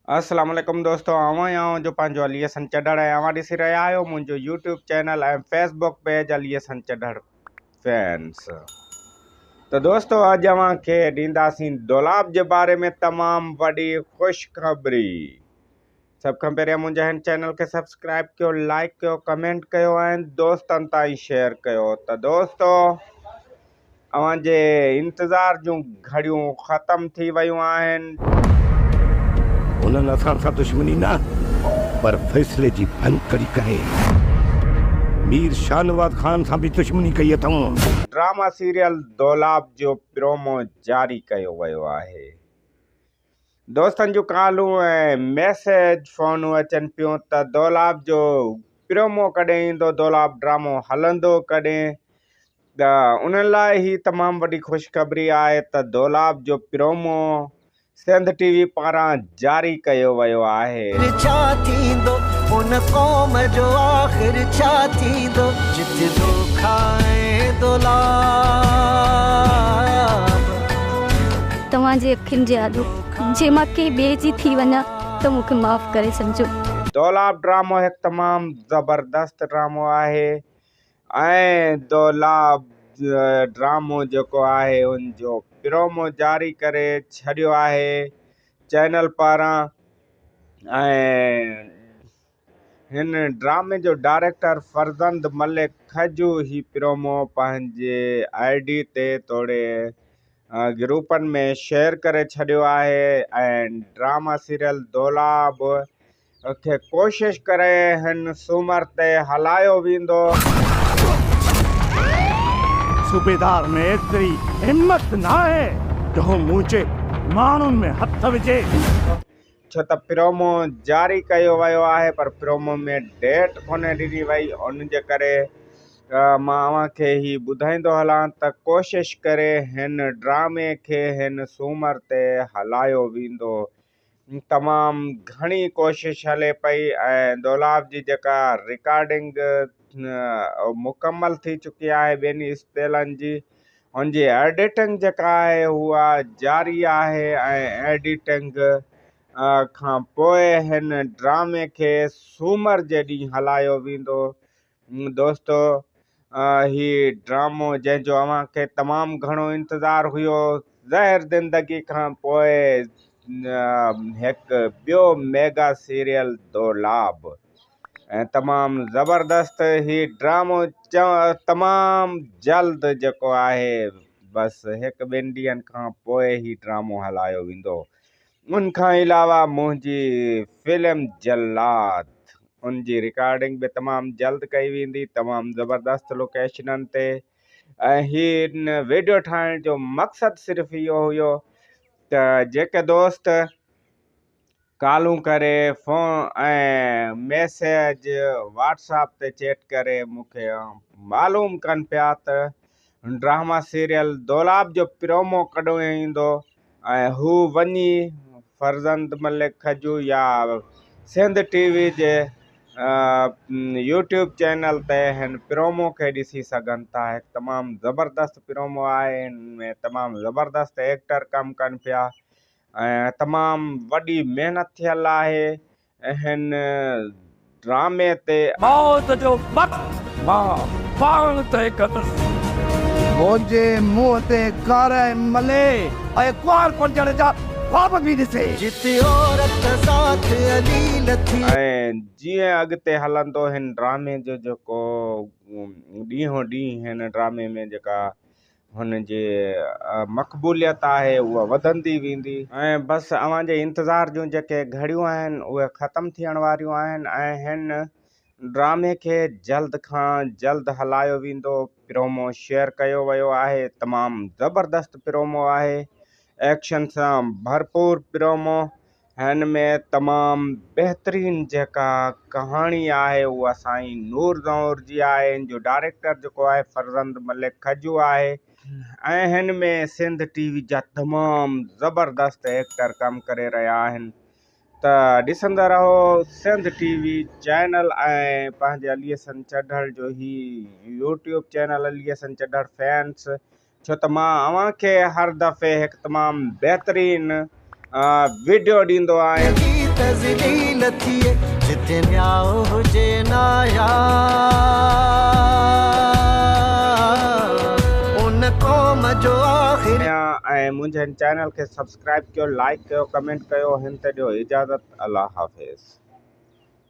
अस्सलाम वालेकुम दोस्तों, आवां जो पंहिंजो अलीअ सन चढ़ड़ ऐं अवां ॾिसी रहिया आहियो मुंहिंजो यूट्यूब चैनल ऐं फेसबुक पेज अलीअ सन चढ़ड़ फैंस। तो दोस्तों अॼु अव्हांखे ॾींदासीं दौलाब जे बारे में तमामु वॾी ख़ुशख़बरी। सभ खां पहिरियों मुंहिंजे हिन चैनल खे सब्सक्राइब कयो, लाइक कयो, कमेंट कयो ऐं दोस्तनि ताईं शेयर कयो। त दोस्तों अव्हांजे इंतज़ार जूं घड़ियूं ख़तम थी वियूं आहिनि। उन्हनि असां सां दुश्मनी न पर फ़ैसिले जी भनकड़ी करे मीर शाहनवाज़ ख़ान सां बि दुश्मनी कई अथऊं। ड्रामा सीरियल दौलाब जो प्रोमो जारी कयो वियो आहे। दोस्तनि जूं कॉलूं ऐं मैसेज फ़ोनूं अचनि पियूं त दौलाब जो प्रोमो कॾहिं ईंदो, दौलाब ड्रामो हलंदो कॾहिं। त उन्हनि लाइ ही तमामु वॾी ख़ुशख़बरी आहे त दौलाब जो प्रोमो सिंध टीवी पारां जारी कयो वियो आहे। छा थींदो उन क़ौम जो आख़िर छा थींदो जिते धोखा ऐं दौलाब। तव्हांजे अखियुनि जे आॾो जे मां कंहिं ॿिए जी थी वञा त मूंखे माफ़ करे छॾिजो। दौलाब ड्रामो हिकु तमामु ज़बरदस्त ड्रामो आहे ऐं दौलाब ड्रामो जेको आहे उनजो प्रोमो जारी करे छॾियो आहे चैनल पारां। ऐं हिन ड्रामे जो डायरेक्टर फरज़ंद मलिक खजू ही प्रोमो पंहिंजे ID ते तोड़े ग्रुपनि में शेयर करे छॾियो आहे ऐं ड्रामा सीरियल दौलाब खे कोशिश करे हिन सूमर ते हलायो वेंदो। सूबेदार में एतिरी हिम्मत न आहे जो मुंहिंजे माण्हुनि में हथ विझे। छो त प्रोमो जारी कयो वियो आहे पर प्रोमो में डेट कोन ॾिनी वई, उन जे करे मां अव्हांखे ही ॿुधाईंदो हलां त कोशिश करे हिन ड्रामे खे हिन सूमर ते हलायो वेंदो। तमामु घणी कोशिश हले पई ऐं दौलाब जी जेका रिकॉर्डिंग मुकमल थी चुकी आहे ॿियनि स्पेलनि जी, हुनजी एडिटिंग जेका आहे उहा जारी आहे ऐं एडिटिंग खां पोइ हिन ड्रामे खे सूमर जे ॾींहुं हलायो वेंदो। दोस्तो ही ड्रामो जंहिंजो अव्हांखे तमामु घणो इंतज़ारु हुयो, ज़हर ज़िंदगी खां पोइ हिकु ॿियो मेगा सीरियल दौलाब ऐं तमामु ज़बरदस्त ही ड्रामो तमामु जल्द जेको आहे बसि हिकु ॿिनि ॾींहंनि खां पोइ ही ड्रामो हलायो वेंदो। उनखां अलावा मुंहिंजी फिल्म जल्लाद उनजी रिकॉर्डिंग बि तमामु जल्द कई वेंदी तमामु ज़बरदस्त लोकेशननि ते। ऐं हिन वीडियो ठाहिण जो मक़सदु सिर्फ़ु इहो हुयो त जेके दोस्त कॉलूं करे फ़ोन ऐं मैसेज व्हाट्सएप ते चैट करे मूंखे मालूम कनि पिया त ड्रामा सीरियल दौलाब जो प्रोमो कॾहिं ईंदो ऐं हू वञी फरज़ंद मलिक खजू या सिंध टीवी जे यूट्यूब चैनल ते हिन प्रोमो खे ॾिसी सघनि था। हिकु तमामु ज़बरदस्त प्रोमो आहे, हिन में तमामु ज़बरदस्त एक्टर कमु कनि पिया ऐं तमामु वॾी महिनत थियल आहे हिन ड्रामे ते। मौत जो वक़्तु मां पाण तय कंदुसि। मुंहिंजे मुंहं ते कार मले ऐं कुआर पंजण जा ख्वाब बि ॾिसे। जिते औरत साथ अलील थी ऐं जीअं अॻिते हलंदो हिन ड्रामे जो जेको ॾींहों ॾींहुं हिन ड्रामे में जेका हुनजी मक़बूलियत आहे उहा वधंदी वेंदी ऐं बसि अव्हांजे इंतज़ार जूं जेके घड़ियूं आहिनि उहे ख़तमु थियण वारियूं आहिनि ऐं हिन ड्रामे खे जल्द खां जल्द हलायो वेंदो। प्रोमो शेयर कयो वियो आहे, तमामु ज़बरदस्त प्रोमो आहे, एक्शन सां भरपूर प्रोमो। हिन में तमामु बहितरीनु जेका कहाणी आहे उहा साईं नूर ज़ौर जी आहे। हिन जो डायरेक्टर जेको आहे फरज़ंद मलिक खजू आहे ऐं हिन में सिंध टीवी जा तमामु ज़बरदस्त एक्टर कमु करे रहिया आहिनि। त ॾिसंदा रहो सिंध टीवी चैनल ऐं पंहिंजे अलीअ सन चढ़ड़ जो ही यूट्यूब चैनल अलीअ सन चढ़ड़ फैंस, छो त मां अव्हांखे हर दफ़े हिकु तमामु बहितरीनु वीडियो ॾींदो आहियां। तज़लील थिए जिते न्याउ हुजे नाया उन क़ौम जो आख़िर ऐं मुंहिंजे चैनल खे सब्सक्राइब कयो, लाइक कयो, कमेंट कयो। हिन ते ॾियो इजाज़त। अल्लाह हाफ़िज़।